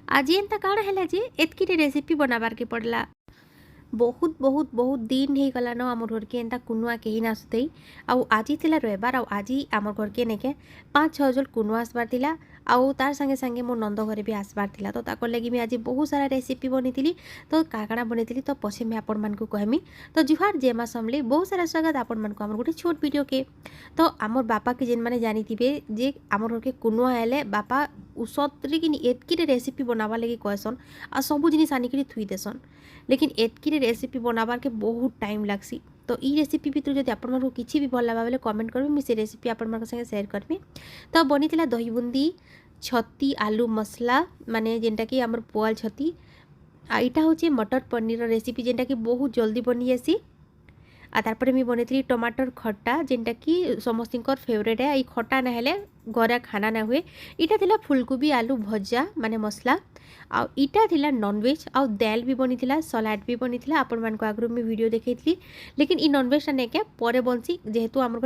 आज एंता काଣା ହେଲା ଯେ ଏତ୍କିଟେ ରେସିପି बनाबार के पड़ला। बहुत बहुत बहुत दिन हो गला न आम घर के एंता कुनुआ कहीं ना आसुते आउ आज थिला रविवार आज आम घर के नेके 5-6 जन कुनुआ आसबार थिला आउ तार संगे संगे मो नंद घरे भी आसबार थिला तो ताकर लगी मैं आज बहुत सारा रेसिपी बनी तो काकाणा बनी तो पछे मैं आपण मान को कहमी। तो जुहार जेमा समले बहुत सारा स्वागत आपण मान को आम गोटे छोट वीडियो के। तो आमर बापा के जेन मैंने जानी थे जे आमर घर के कुनुआ हेले बापा उसतरे कि एतकी रेसिपी बनावा लगी कहसन आ सबू जिनिस आनिक थुई देसन लेकिन एतकी रेसिपी बनाबार के बहुत टाइम लगसी। तो ई रेसिपी भितर जब आपको किसी भी भल लगा बेले कमेंट करेंगे मुझे रेसिपी आपण संगे शेयर करमी। तो बनी दही बुंदी छती आलू मसला माने जेनटा कि आमर पुआल छती आईटा हूँ मटर पनीर रेसिपी जेनटा कि बहुत जल्दी बनी जासी। आ तारपरे मी बनी टमाटर खट्टा जेनटा कि समस्त फेवरेट है। खट्टा ना हेले घरे खाना ना हुए। इटा थिला फुलकोबी आलू भजा माने मसला आउ इटा थिला नॉनवेज आउ दाल भी बनी थिला सलाड भी बनी थिला। आपण मान को आगरू मी वीडियो देखैथली लेकिन ई नॉनवेज टा नेके परे बनसी जेहेतु हमर